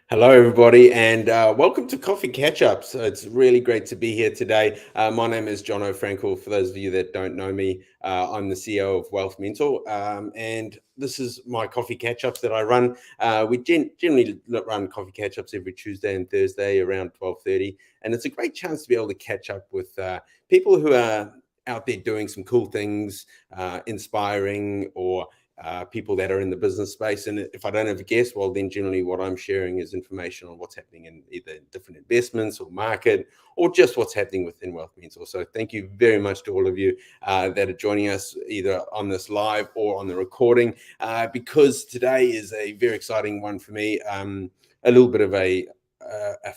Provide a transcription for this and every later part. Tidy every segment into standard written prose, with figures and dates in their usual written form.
Hello, everybody, and welcome to Coffee Catch-Ups. It's really great to be here today. My name is Jono Frankle. For those of you that don't know me, I'm the CEO of Wealth Mentor, and this is my Coffee Catch-Ups that I run. We generally run Coffee Catch-Ups every Tuesday and Thursday around 12:30, and it's a great chance to be able to catch up with people who are out there doing some cool things, inspiring, or people that are in the business space. And if I don't have a guest, well, then generally what I'm sharing is information on what's happening in either different investments or market, or just what's happening within Wealth Mentor. So thank you very much to all of you that are joining us either on this live or on the recording, because today is a very exciting one for me. A little bit of a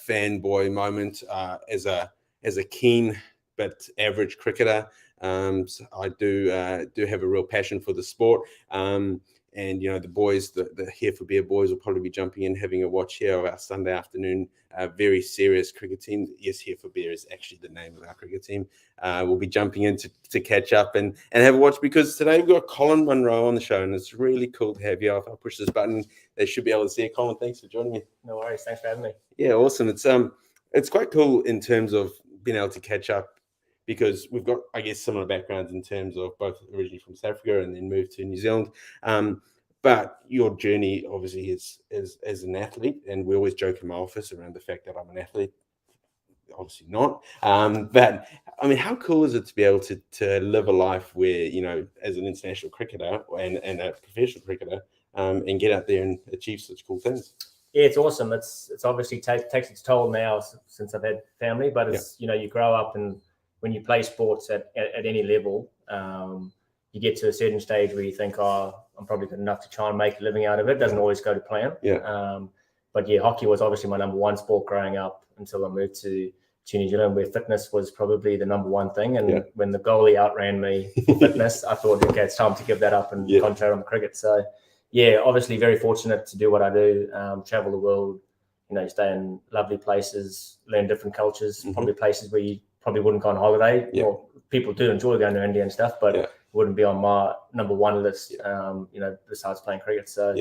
fanboy moment as a keen but average cricketer. So I do have a real passion for the sport. And, you know, the boys, the Here for Beer boys will probably be jumping in, having a watch here of our Sunday afternoon, very serious cricket team. Yes, Here for Beer is actually the name of our cricket team. We'll be jumping in to catch up and have a watch, because today we've got Colin Munro on the show, and it's really cool to have you. If I push this button, they should be able to see it. Colin, thanks for joining me. No worries. Thanks for having me. Yeah, awesome. It's quite cool in terms of being able to catch up, because we've got, I guess, similar backgrounds in terms of both originally from South Africa and then moved to New Zealand. But your journey obviously is as an athlete, and we always joke in my office around the fact that I'm an athlete. Obviously not. But I mean, how cool is it to be able to live a life where, you know, as an international cricketer and a professional cricketer, and get out there and achieve such cool things? Yeah, it's awesome. It's obviously takes its toll now since I've had family, but it's, you know, you grow up, and when you play sports at any level, you get to a certain stage where you think, oh, I'm probably good enough to try and make a living out of it. Doesn't always go to plan. But yeah, hockey was obviously my number one sport growing up until I moved to New Zealand, where fitness was probably the number one thing. And when the goalie outran me for fitness, I thought, okay, it's time to give that up and concentrate on cricket. So yeah, obviously very fortunate to do what I do, travel the world, you know, stay in lovely places, learn different cultures, probably places where you probably wouldn't go on holiday. Well, people do enjoy going to India and stuff, but it wouldn't be on my number one list, you know, besides playing cricket. So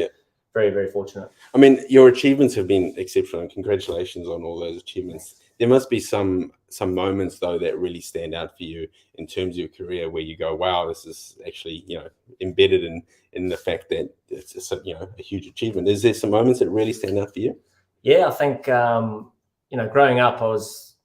very, very fortunate. I mean, your achievements have been exceptional, and congratulations on all those achievements. There must be some moments, though, that really stand out for you in terms of your career, where you go, wow, this is actually, you know, embedded in the fact that it's a, you know, a huge achievement. Is there some moments that really stand out for you? Yeah, I think, you know, growing up,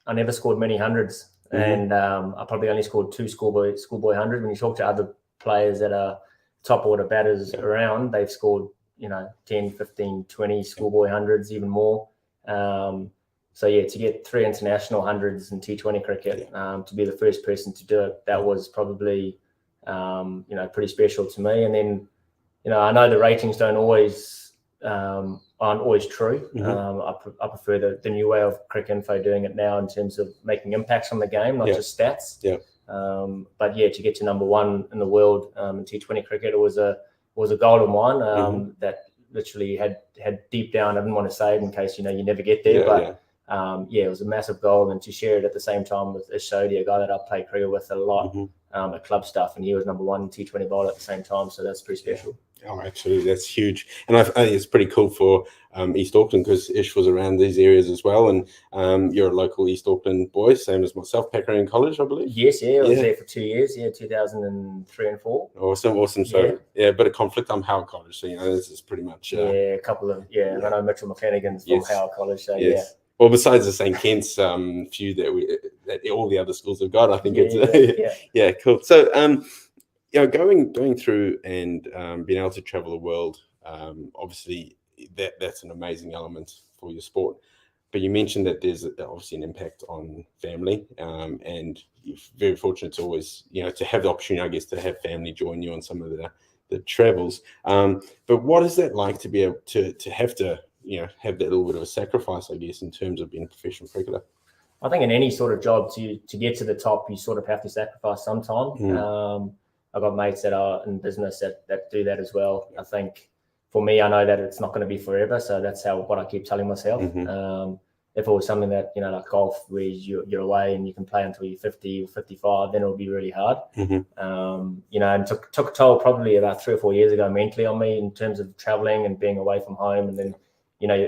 I never scored many hundreds, and I probably only scored 2 schoolboy hundred. When you talk to other players that are top order batters around, they've scored, you know, 10, 15, 20 schoolboy hundreds, even more. So yeah, to get 3 international hundreds in T20 cricket, to be the first person to do it, that was probably, you know, pretty special to me. And then, you know, I know the ratings aren't always true. I prefer the new way of Cricket Info doing it now in terms of making impacts on the game, not just stats. But yeah, to get to number one in the world in T20 cricket, it was a goal of mine that literally had deep down. I didn't want to say it in case, you know, you never get there, but it was a massive goal. And to share it at the same time with Ishodi, a guy that I played cricket with a lot at club stuff, and he was number one in T20 bowler at the same time. So that's pretty special. Oh, absolutely. That's huge. And I think it's pretty cool for East Auckland, because Ish was around these areas as well. And you're a local East Auckland boy, same as myself, Packering College, I believe. Yes, I was there for 2 years, 2003 and 4. Awesome. So, a bit of conflict. I'm Howard College, so, you know, this is pretty much... a couple of, and I know Mitchell McClenaghan's from Howard College, so Well, besides the St. Kitts few that all the other schools have got, I think yeah, cool. So going through and being able to travel the world, obviously that's an amazing element for your sport. But you mentioned that there's obviously an impact on family, and you're very fortunate to always, to have the opportunity, I guess, to have family join you on some of the travels. But what is that like to be able to have to, have that little bit of a sacrifice, I guess, in terms of being a professional cricketer? I think in any sort of job, to get to the top, you sort of have to sacrifice sometime. I've got mates that are in business that do that as well. I think for me, I know that it's not going to be forever, so that's what I keep telling myself. If it was something that, like golf, where you're away and you can play until you're 50 or 55, then it'll be really hard. And took a toll probably about 3 or 4 years ago mentally on me in terms of traveling and being away from home. And then,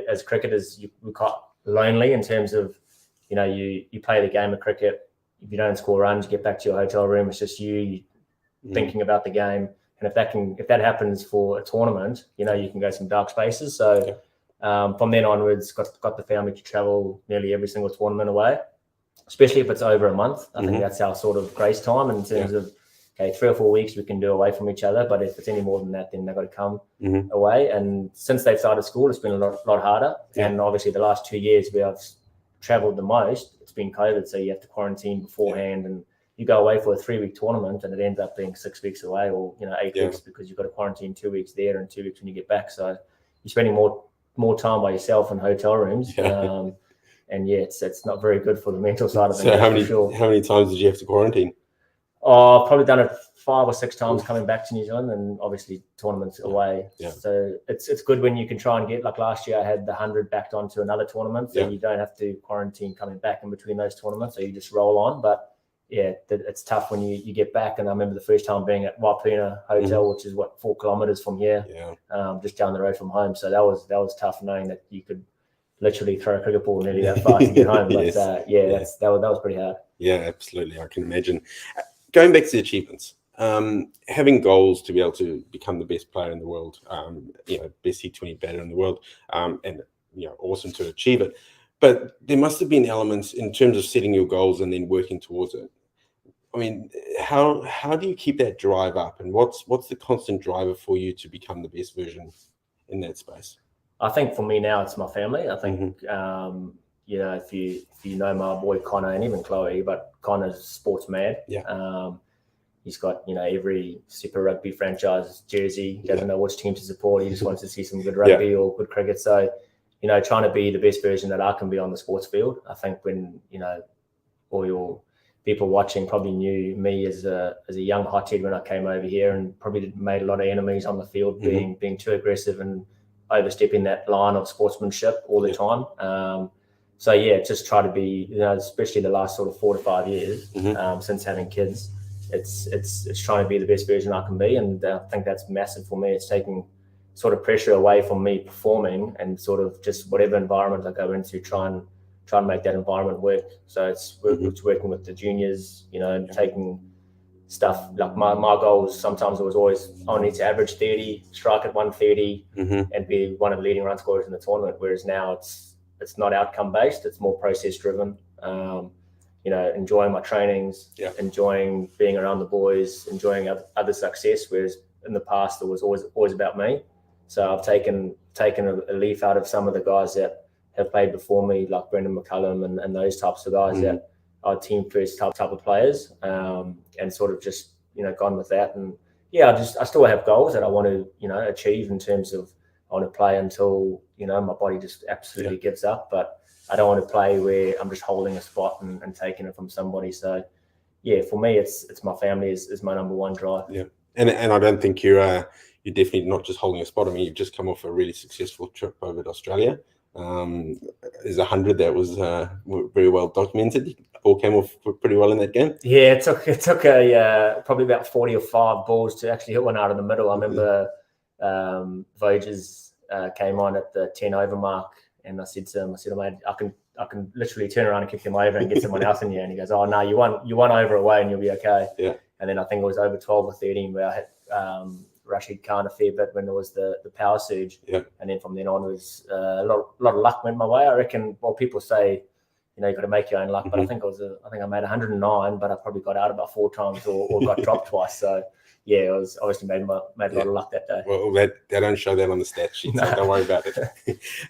as cricketers, we're quite lonely in terms of, you play the game of cricket. If you don't score runs, you get back to your hotel room. It's just you thinking about the game. And if that happens for a tournament, you can go some dark spaces. So from then onwards, got the family to travel nearly every single tournament away, especially if it's over a month. I think that's our sort of grace time in terms of, okay, 3 or 4 weeks we can do away from each other. But if it's any more than that, then they've got to come away. And since they've started school, it's been a lot harder. And obviously the last 2 years where I've traveled the most, it's been COVID. So you have to quarantine beforehand and you go away for a 3-week tournament and it ends up being 6 weeks away, or 8 weeks, because you've got to quarantine 2 weeks there and 2 weeks when you get back. So you're spending more time by yourself in hotel rooms. And it's not very good for the mental side of things. So how many times did you have to quarantine? I've probably done it 5 or 6 times coming back to New Zealand, and obviously tournaments away. So it's good when you can try and get, like last year I had the 100 backed onto another tournament, so you don't have to quarantine coming back in between those tournaments, so you just roll on. But it's tough when you get back. And I remember the first time being at Wapuna Hotel, which is 4 kilometers from here, just down the road from home. So that was tough, knowing that you could literally throw a cricket ball nearly that far to get home. But that was pretty hard. Yeah, absolutely. I can imagine. Going back to the achievements, having goals to be able to become the best player in the world, best T20 batter in the world, and awesome to achieve it. But there must have been elements in terms of setting your goals and then working towards it. I mean, how do you keep that drive up, and what's the constant driver for you to become the best version in that space? I think for me now, it's my family. I think if you know my boy Connor, and even Chloe, but Connor's sports mad. He's got every Super Rugby franchise jersey. He doesn't know which team to support. He just wants to see some good rugby or good cricket. So trying to be the best version that I can be on the sports field. I think when all your people watching probably knew me as a young hothead when I came over here, and probably made a lot of enemies on the field, being too aggressive and overstepping that line of sportsmanship all the time. Just try to be, especially the last sort of 4 to 5 years since having kids, it's trying to be the best version I can be. And I think that's massive for me. It's taking sort of pressure away from me performing, and sort of just whatever environment I go into, try and make that environment work. So it's working with the juniors, taking stuff like my goals. Sometimes it was always, I need to average 30, strike at 130, and be one of the leading run scorers in the tournament. Whereas now it's not outcome based; it's more process driven. Enjoying my trainings, enjoying being around the boys, enjoying other success. Whereas in the past, it was always about me. So I've taken a leaf out of some of the guys that have played before me, like Brendan McCullum and those types of guys that are team first type of players, and sort of just gone with that. And I still have goals that I want to achieve in terms of, I want to play until my body just absolutely gives up. But I don't want to play where I'm just holding a spot and taking it from somebody. So for me, it's my family is my number one drive. And I don't think you're definitely not just holding a spot. I mean, you've just come off a really successful trip over to Australia. There's 100 that was very well documented. All came off pretty well in that game. Yeah, it took probably about 40 or 5 balls to actually hit one out of the middle. I remember Voges came on at the 10 over mark, and I said to him, mate, I can literally turn around and kick them over and get someone else in here. And he goes, oh no, you won over away and you'll be okay. And then I think it was over 12 or 13 where I hit Rashid Khan a fair bit when there was the power surge. Yeah. And then from then on, it was a lot of luck went my way. I reckon, well, people say, you know, you've got to make your own luck, but I think I made 109, but I probably got out about 4 times or got dropped twice. So yeah, I was obviously made a lot of luck that day. Well, they don't show that on the stat sheet, so don't worry about it.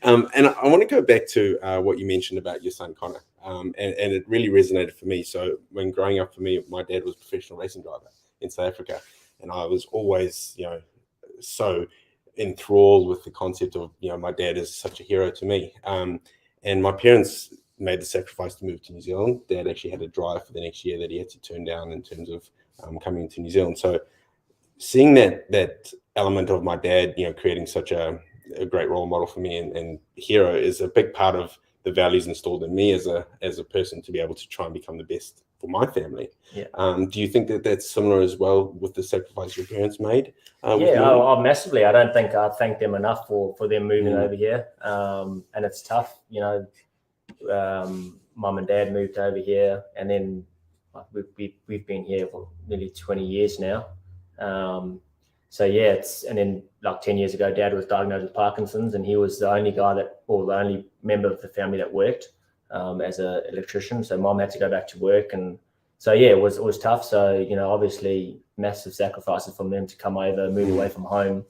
And I want to go back to what you mentioned about your son Connor, and it really resonated for me. So when growing up for me, my dad was a professional racing driver in South Africa, and I was always, you know, so enthralled with the concept of, you know, my dad is such a hero to me. And my parents made the sacrifice to move to New Zealand. Dad actually had a drive for the next year that he had to turn down in terms of coming to New Zealand. So seeing that element of my dad, you know, creating such a great role model for me and hero is a big part of the values installed in me as a person to be able to try and become the best for my family. Yeah. Do you think that that's similar as well with the sacrifice your parents made? Massively. I don't think I thank them enough for them moving over here. And it's tough, you know. Mum and dad moved over here, and then we've been here for nearly 20 years now. So yeah, and then like 10 years ago, Dad was diagnosed with Parkinson's, and he was the only the only member of the family that worked as an electrician. So Mum had to go back to work, and so yeah, it was tough. So, you know, obviously massive sacrifices from them to come over, move away from home,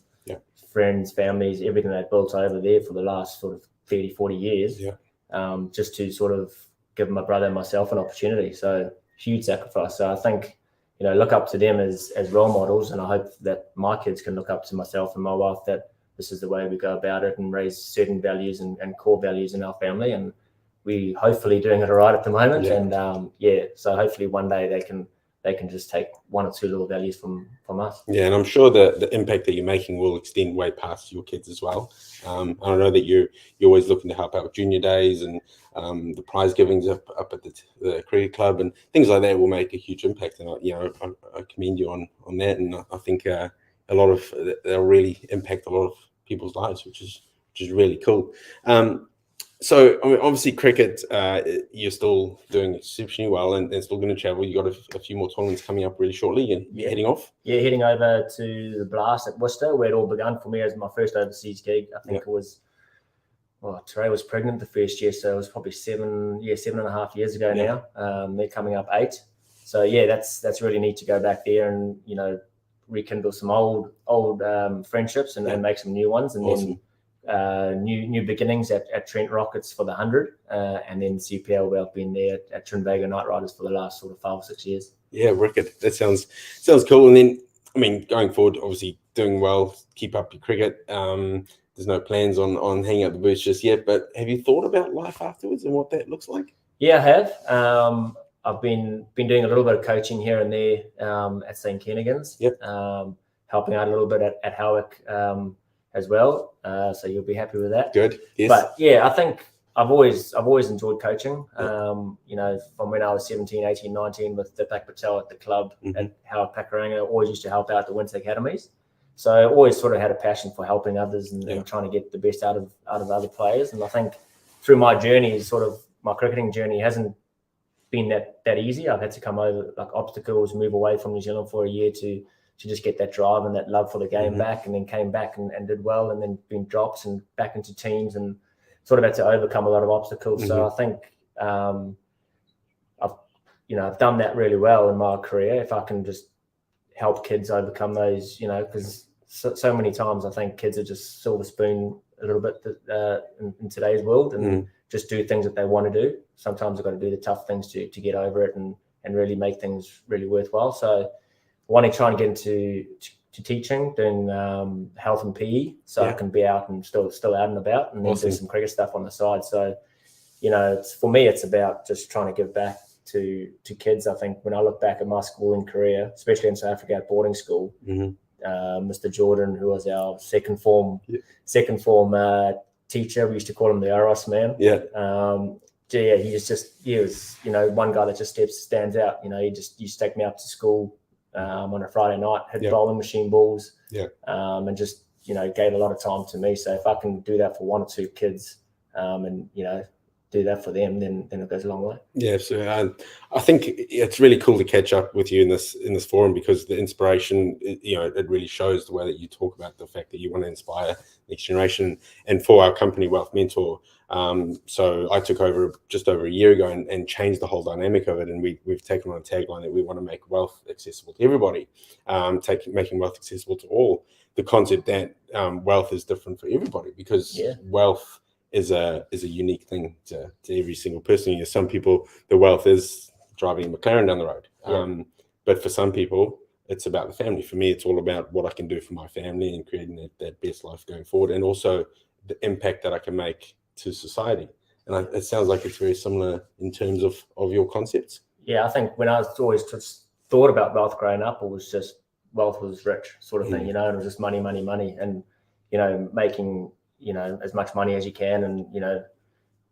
friends, families, everything they built over there for the last sort of 30, 40 years. Yeah. Just to sort of give my brother and myself an opportunity. So huge sacrifice. So I think, you know, look up to them as role models, and I hope that my kids can look up to myself and my wife, that this is the way we go about it and raise certain values and core values in our family. And we hopefully doing it all right at the moment. Yeah. And so hopefully one day they can just take 1 or 2 little values from us. Yeah, and I'm sure the impact that you're making will extend way past your kids as well. I know that you're always looking to help out with junior days and the prize givings up at the cricket club and things like that will make a huge impact. And I commend you on that. And I think they'll really impact a lot of people's lives, which is really cool. So, I mean, obviously, cricket, you're still doing exceptionally well and still going to travel. You got a few more tournaments coming up really shortly and you're heading off? Yeah, heading over to the Blast at Worcester, where it all began for me as my first overseas gig. I think it was, Teray was pregnant the first year, so it was probably 7.5 years ago now. They're coming up 8. So, yeah, that's really neat to go back there and, you know, rekindle some old friendships and make some new ones. And then new beginnings at Trent Rockets for the 100, and then CPL, where I've been there at Trinbago Knight Riders for the last sort of 5 or 6 years. Yeah, wicked. That sounds cool. And then, I mean, going forward, obviously doing well, keep up your cricket. There's no plans on hanging out the boots just yet, but have you thought about life afterwards and what that looks like? Yeah, I have. I've been doing a little bit of coaching here and there at St. Kennigan's. Yep. Helping out a little bit at Howick as well. So you'll be happy with that. Good. Yes. But yeah, I think I've always enjoyed coaching. You know, from when I was 17, 18, 19 with Dipak Patel at the club at Howick Pakuranga, I always used to help out the Winter Academies. So I always sort of had a passion for helping others and trying to get the best out of other players. And I think through my journey, sort of my cricketing journey hasn't been that easy. I've had to come over like obstacles, move away from New Zealand for a year to just get that drive and that love for the game back, and then came back and did well, and then been drops and back into teams and sort of had to overcome a lot of obstacles. So I think I've done that really well in my career. If I can just help kids overcome those, you know, because so many times I think kids are just silver spoon a little bit in today's world and just do things that they want to do. Sometimes they've got to do the tough things to get over it and really make things really worthwhile. So wanting to try and get into teaching, doing health and PE, so I can be out and still out and about, and then do some cricket stuff on the side. So, you know, for me, it's about just trying to give back to kids. I think when I look back at my schooling career, especially in South Africa at boarding school, Mr. Jordan, who was our second form teacher, we used to call him the Aros man. He was, you know, one guy that just stands out. You know, he used to take me up to school on a Friday night, hit bowling machine balls, and just, you know, gave a lot of time to me. So if I can do that for 1 or 2 kids, and, you know, do that for them, then it goes a long way. Yeah, so I think it's really cool to catch up with you in this forum, because the inspiration, it really shows the way that you talk about the fact that you want to inspire the next generation. And for our company, Wealth Mentor, so I took over just over a year ago and changed the whole dynamic of it. And we've taken on a tagline that we want to make wealth accessible to everybody, making wealth accessible to all. The concept that wealth is different for everybody, because wealth is a unique thing to every single person. Some people, the wealth is driving a McLaren down the road. But for some people, it's about the family. For me, it's all about what I can do for my family and creating that best life going forward, and also the impact that I can make to society. And it sounds like it's very similar in terms of your concepts. Yeah, I think when I was always just thought about wealth growing up, it was just wealth was rich sort of thing, and it was just money, and making as much money as you can. And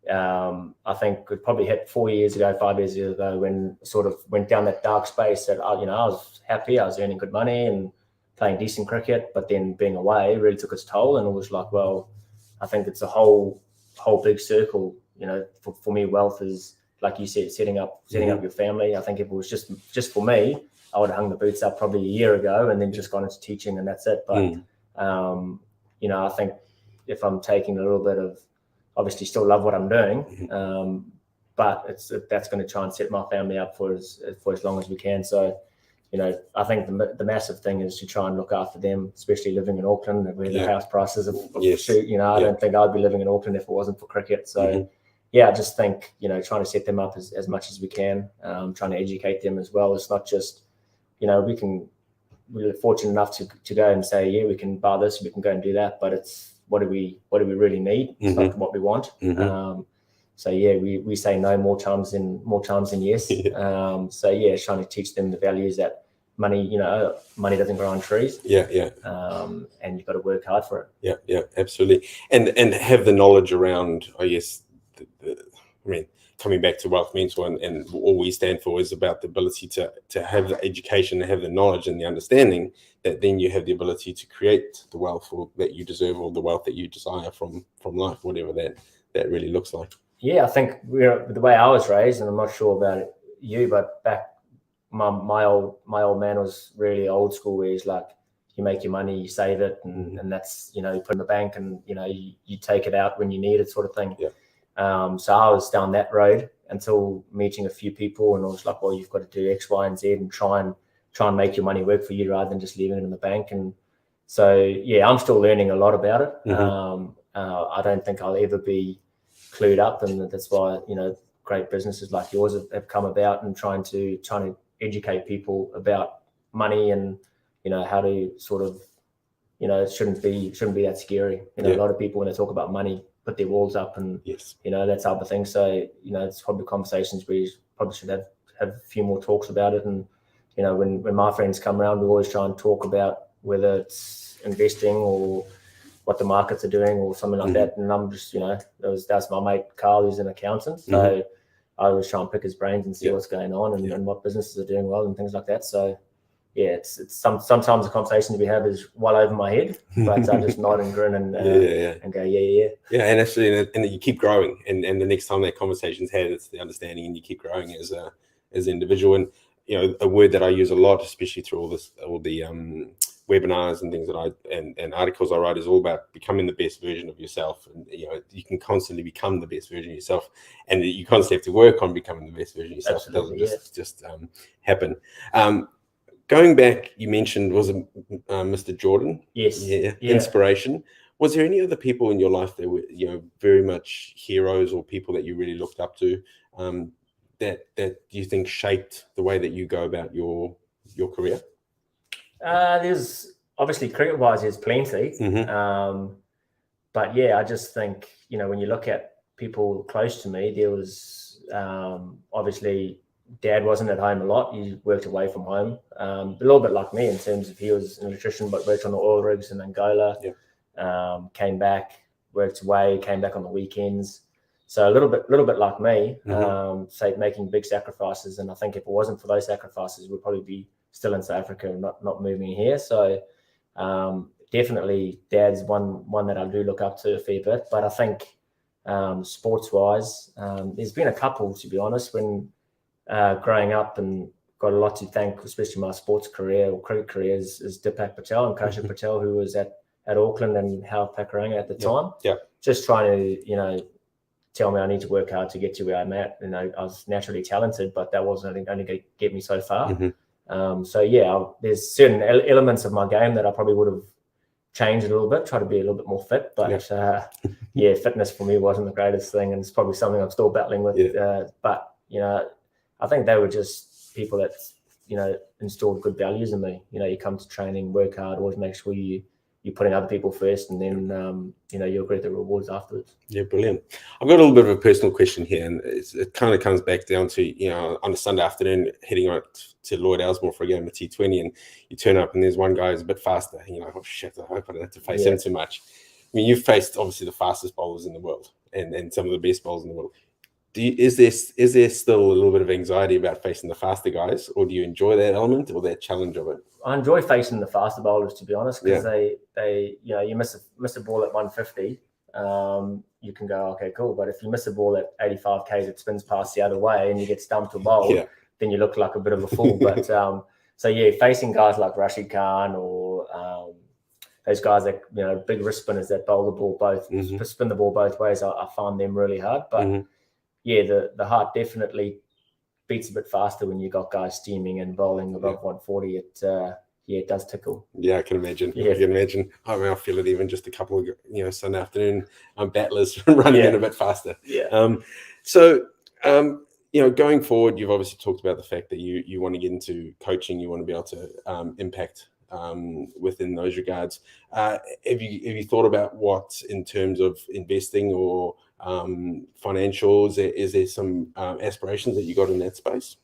I think it probably hit 5 years ago when sort of went down that dark space that I was happy, I was earning good money and playing decent cricket, but then being away really took its toll. And it was like, well, I think it's a whole big circle. For me, wealth is, like you said, setting up your family. I think if it was just for me, I would have hung the boots up probably a year ago and then just gone into teaching, and that's it. But I think if I'm taking a little bit of, obviously still love what I'm doing, but that's going to try and set my family up for as long as we can. So, I think the massive thing is to try and look after them, especially living in Auckland, where the house prices I don't think I'd be living in Auckland if it wasn't for cricket. So, I just think, trying to set them up as much as we can, trying to educate them as well. It's not just, we're fortunate enough to go and say, we can buy this, we can go and do that, but it's, what do we really need? It's not what we want. So we say no more times than yes. Trying to teach them the values that money doesn't grow on trees. And you've got to work hard for it. Yeah, absolutely. And have the knowledge around, I guess, coming back to Wealth Mentor, and all we stand for is about the ability to have the education, to have the knowledge and the understanding that then you have the ability to create the wealth that you deserve, or the wealth that you desire from life, whatever that really looks like. Yeah, I think the way I was raised, and I'm not sure about you, but back my old man was really old school, where he's like, you make your money, you save it, and that's, you put it in the bank, and you take it out when you need it, sort of thing. So I was down that road until meeting a few people, and I was like, well, you've got to do X, Y, and Z and try and make your money work for you rather than just leaving it in the bank. And so, I'm still learning a lot about it. I don't think I'll ever be clued up, and that's why, great businesses like yours have come about, and trying to educate people about money, and, how to sort of, it shouldn't be that scary. A lot of people, when they talk about money, put their walls up, and that type of thing. So it's probably conversations where you probably should have a few more talks about it. And when my friends come around, we always try and talk about whether it's investing or what the markets are doing or something like that. And I'm just that's my mate Carl, who's an accountant, so I always try and pick his brains and see what's going on, and what businesses are doing well and things like that. So it's sometimes the conversations we have is well over my head, but I just nod and grin and go, and actually, and you keep growing, and the next time that conversation's had, it's the understanding, and you keep growing as an individual. And a word that I use a lot, especially through all the webinars and things that and articles I write, is all about becoming the best version of yourself. And you can constantly become the best version of yourself, and you constantly have to work on becoming the best version of yourself. Absolutely, it doesn't just happen. Going back, you mentioned, was it Mr. Jordan? Yes. Yeah. Inspiration. Was there any other people in your life that were, very much heroes, or people that you really looked up to, that you think shaped the way that you go about your career? There's obviously, cricket-wise, there's plenty. But I just think, when you look at people close to me, there was obviously, Dad wasn't at home a lot. He worked away from home, a little bit like me in terms of he was an electrician, but worked on the oil rigs in Angola. Came back, worked away, came back on the weekends. So a little bit like me, making big sacrifices. And I think if it wasn't for those sacrifices, we'd probably be still in South Africa and not moving here. So definitely, Dad's one that I do look up to a fair bit. But I think sports wise. There's been a couple, to be honest, when growing up, and got a lot to thank, especially my sports career or cricket career, is Dipak Patel and Kosha Patel, who was at Auckland and Hal Pakuranga at the time. Yeah. Just trying to, tell me I need to work hard to get to where I'm at. I was naturally talented, but that wasn't only going to get me so far. There's certain elements of my game that I probably would have changed a little bit, try to be a little bit more fit. But fitness for me wasn't the greatest thing, and it's probably something I'm still battling with. But I think they were just people that instilled good values in me. You come to training, work hard, always make sure you're putting other people first, and then you'll get the rewards afterwards. Yeah, brilliant. I've got a little bit of a personal question here, and it kind of comes back down to on a Sunday afternoon heading out to Lloyd Elsmore for a game of T20, and you turn up and there's one guy who's a bit faster, and you're like, oh shit, I hope I don't have to face him too much. I mean, you've faced obviously the fastest bowlers in the world and some of the best bowlers in the world. Is there still a little bit of anxiety about facing the faster guys, or do you enjoy that element or that challenge of it? I enjoy facing the faster bowlers, to be honest, because they you miss a ball at 150, you can go, okay, cool. But if you miss a ball at 85 k's, it spins past the other way and you get stumped or bowled, then you look like a bit of a fool. But facing guys like Rashid Khan or those guys that big wrist spinners that bowl the ball spin the ball both ways, I find them really hard. But the heart definitely beats a bit faster when you got guys steaming and bowling above 140. It does tickle. Yeah, I can imagine. I can imagine. I mean, I feel it even just a couple of Sunday afternoon battlers running in a bit faster. Going forward, you've obviously talked about the fact that you want to get into coaching. You want to be able to impact within those regards. Have you thought about what, in terms of investing or financials, is there some aspirations that you got in that space?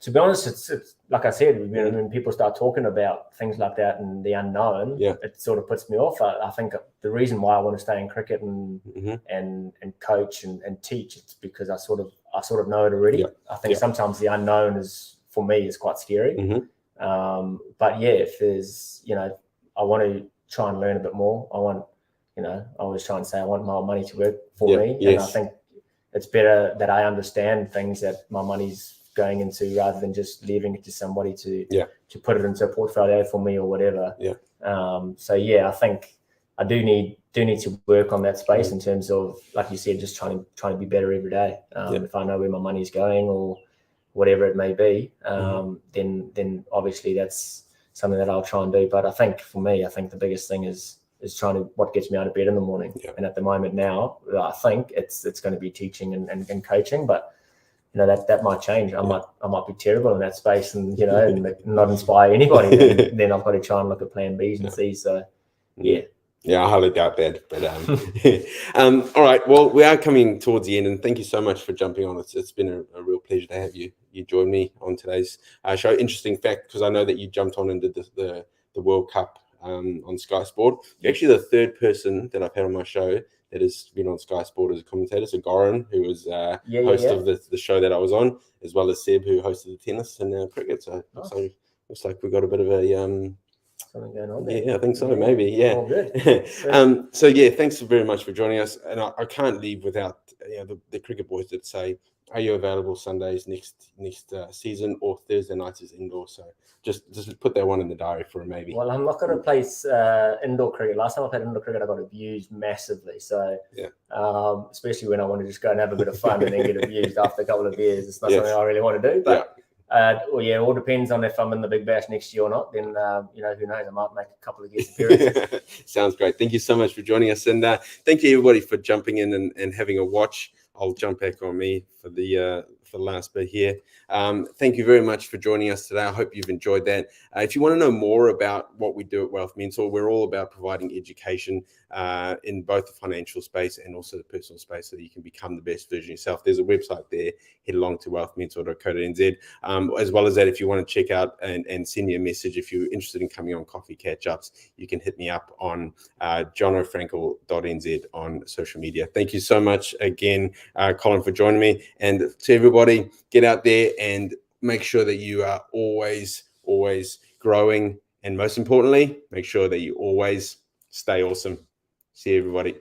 To be honest, it's like I said, when people start talking about things like that and the unknown, it sort of puts me off. I think the reason why I want to stay in cricket and coach and teach, it's because I sort of know it already. I think sometimes the unknown is quite scary. But if there's I want to try and learn a bit more. I always try and say I want my money to work for me. And I think it's better that I understand things that my money's going into, rather than just leaving it to somebody to put it into a portfolio for me or whatever. I think I do need to work on that space in terms of, like you said, just trying to be better every day. If I know where my money's going or whatever it may be, then obviously that's something that I'll try and do. But I think for me, the biggest thing is what gets me out of bed in the morning. And at the moment now, I think it's going to be teaching and coaching, but that might change. I might be terrible in that space and and not inspire anybody. then I've got to try and look at plan B's and C's. So I highly doubt that. But all right. Well, we are coming towards the end, and thank you so much for jumping on. It's been a real pleasure to have you join me on today's show. Interesting fact, because I know that you jumped on and did the World Cup on Sky Sport. You're actually the third person that I've had on my show that has been on Sky Sport as a commentator. So Goran, who was host of the show that I was on, as well as Seb, who hosted the tennis and cricket. So looks like we've got a bit of a something going on there. Yeah, I think so. Maybe. Yeah. All good. Thanks very much for joining us. And I can't leave without the cricket boys that say, are you available Sundays next season, or Thursday nights is indoor? So just put that one in the diary for a maybe. Well, I'm not going to play indoor cricket. Last time I played indoor cricket, I got abused massively. So especially when I want to just go and have a bit of fun and then get abused after a couple of years, it's not something I really want to do. But it all depends on if I'm in the Big Bash next year or not. Then who knows? I might make a couple of guest appearances. Sounds great. Thank you so much for joining us, and thank you everybody for jumping in and having a watch. I'll jump back on me for the last bit here. Thank you very much for joining us today. I hope you've enjoyed that. If you want to know more about what we do at Wealth Mentor, we're all about providing education in both the financial space and also the personal space, so that you can become the best version of yourself. There's a website there. Head along to wealthmentor.co.nz. As well as that, if you want to check out and send me a message, if you're interested in coming on Coffee Catch-Ups, you can hit me up on jonofrankle.nz on social media. Thank you so much again, Colin, for joining me. And to everybody, get out there and make sure that you are always growing. And most importantly, make sure that you always stay awesome. See you, everybody.